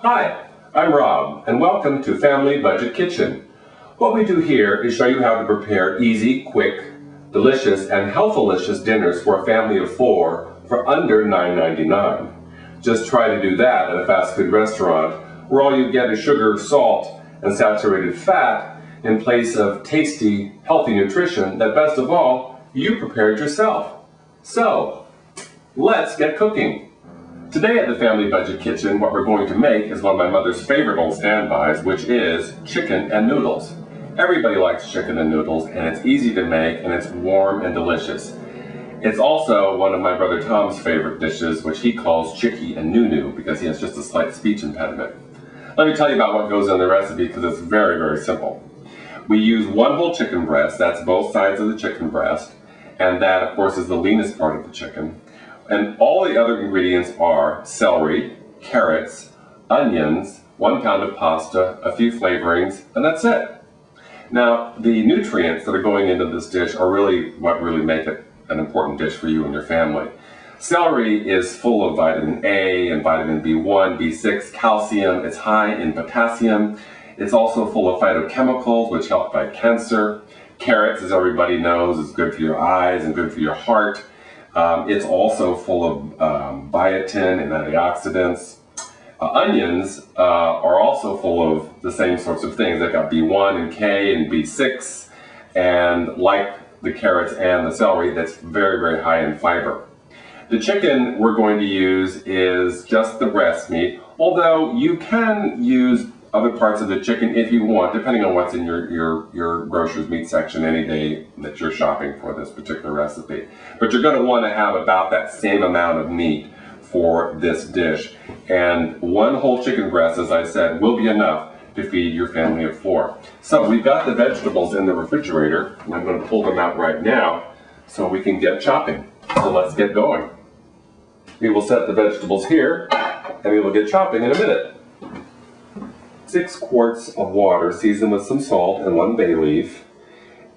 Hi, I'm Rob, and welcome to Family Budget Kitchen. What we do here is show you how to prepare easy, quick, delicious, and healthalicious dinners for a family of 4 for under $9.99. Just try to do that at a fast food restaurant where all you get is sugar, salt, and saturated fat in place of tasty, healthy nutrition that, best of all, you prepared yourself. So, let's get cooking. Today at the Family Budget Kitchen, what we're going to make is one of my mother's favorite old standbys, which is chicken and noodles. Everybody likes chicken and noodles, and it's easy to make, and it's warm and delicious. It's also one of my brother Tom's favorite dishes, which he calls chicky and noo-noo, because he has just a slight speech impediment. Let me tell you about what goes in the recipe, because it's very, very simple. We use 1 whole chicken breast, that's both sides of the chicken breast, and that, of course, is the leanest part of the chicken. And all the other ingredients are celery, carrots, onions, 1 pound of pasta, a few flavorings, and that's it. Now, the nutrients that are going into this dish are really what really make it an important dish for you and your family. Celery is full of vitamin A and vitamin B1, B6, calcium. It's high in potassium. It's also full of phytochemicals, which help fight cancer. Carrots, as everybody knows, is good for your eyes and good for your heart. It's also full of biotin and antioxidants. Onions are also full of the same sorts of things. They've got B1 and K and B6, and like the carrots and the celery, that's very, very high in fiber. The chicken we're going to use is just the breast meat, although you can use other parts of the chicken if you want, depending on what's in your grocer's meat section any day that you're shopping for this particular recipe. But you're going to want to have about that same amount of meat for this dish. And 1 whole chicken breast, as I said, will be enough to feed your family of 4. So we've got the vegetables in the refrigerator, and I'm going to pull them out right now so we can get chopping. So let's get going. We will set the vegetables here, and we will get chopping in a minute. 6 quarts of water seasoned with some salt and 1 bay leaf,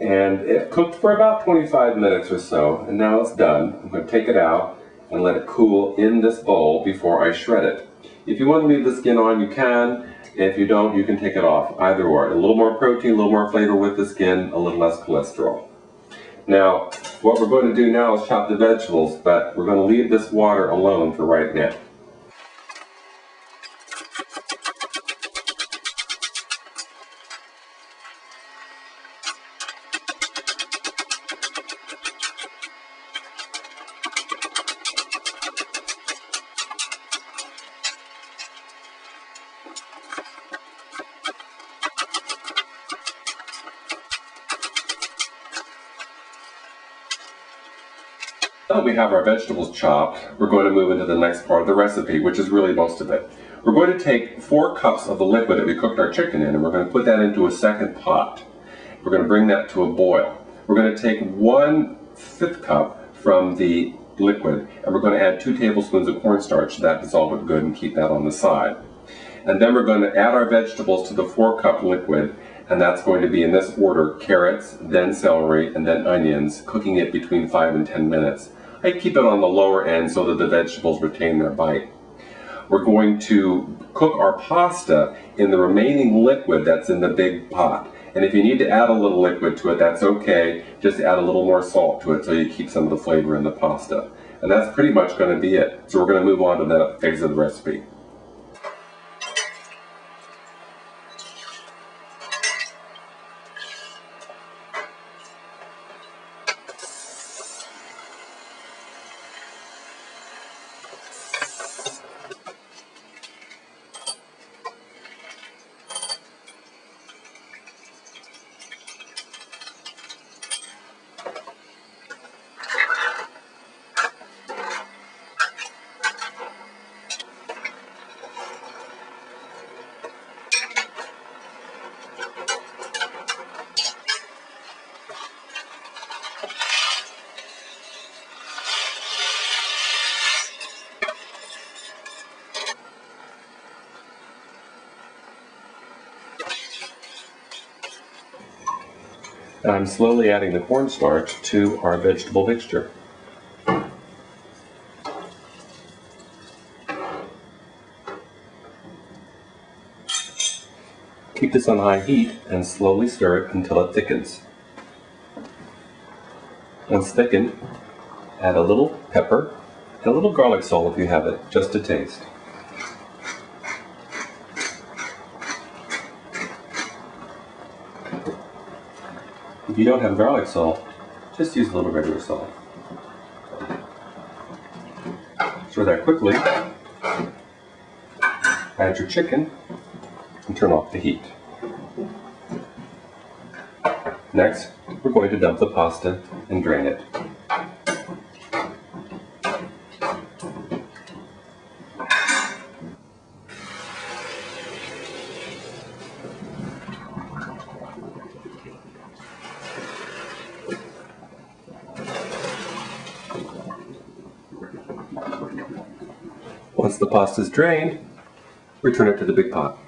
and it cooked for about 25 minutes or so, and now it's done. I'm going to take it out and let it cool in this bowl before I shred it. If you want to leave the skin on, you can. If you don't, you can take it off. Either or. A little more protein, a little more flavor with the skin, a little less cholesterol. Now, what we're going to do now is chop the vegetables, but we're going to leave this water alone for right now. Now that we have our vegetables chopped, we're going to move into the next part of the recipe, which is really most of it. We're going to take 4 cups of the liquid that we cooked our chicken in, and we're going to put that into a second pot. We're going to bring that to a boil. We're going to take 1/5 cup from the liquid, and we're going to add 2 tablespoons of cornstarch. That dissolve it good and keep that on the side. And then we're going to add our vegetables to the 4-cup liquid, and that's going to be in this order: carrots, then celery, and then onions, cooking it between 5 and 10 minutes. I keep it on the lower end so that the vegetables retain their bite. We're going to cook our pasta in the remaining liquid that's in the big pot. And if you need to add a little liquid to it, that's okay. Just add a little more salt to it so you keep some of the flavor in the pasta. And that's pretty much going to be it. So we're going to move on to the phase of the recipe. I'm slowly adding the cornstarch to our vegetable mixture. Keep this on high heat and slowly stir it until it thickens. Once thickened, add a little pepper and a little garlic salt if you have it, just to taste. If you don't have garlic salt, just use a little regular salt. Stir that quickly, add your chicken, and turn off the heat. Next, we're going to dump the pasta and drain it. Once the pasta is drained, return it to the big pot.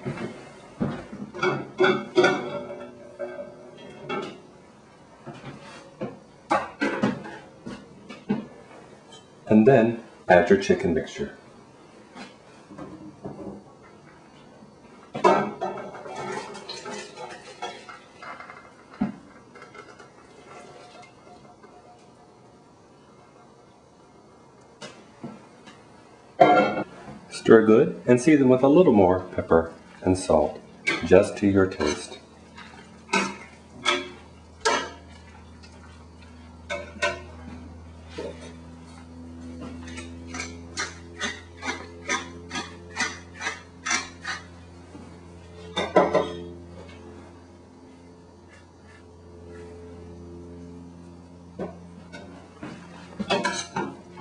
And then add your chicken mixture. Stir good and season with a little more pepper and salt, just to your taste.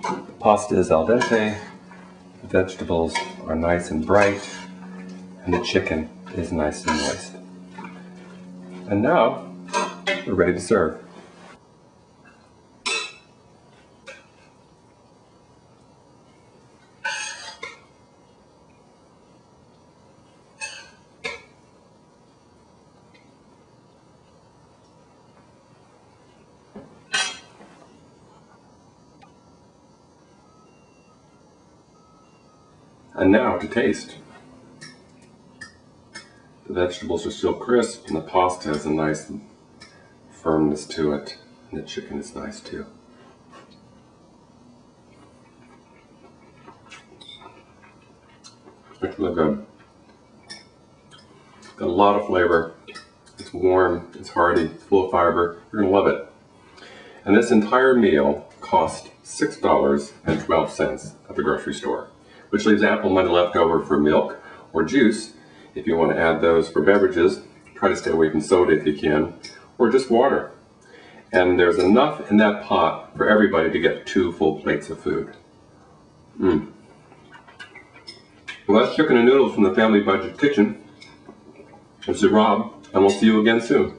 The pasta is al dente. The vegetables are nice and bright, and the chicken is nice and moist. And now, we're ready to serve. And now to taste. The vegetables are still crisp and the pasta has a nice firmness to it, and the chicken is nice too. It's really good. Got a lot of flavor. It's warm, it's hearty, it's full of fiber. You're gonna love it. And this entire meal cost $6.12 at the grocery store, which leaves ample money left over for milk or juice if you want to add those for beverages. Try to stay away from soda if you can, or just water. And there's enough in that pot for everybody to get 2 full plates of food. Well, that's chicken and noodles from the Family Budget Kitchen. This is Rob, and we'll see you again soon.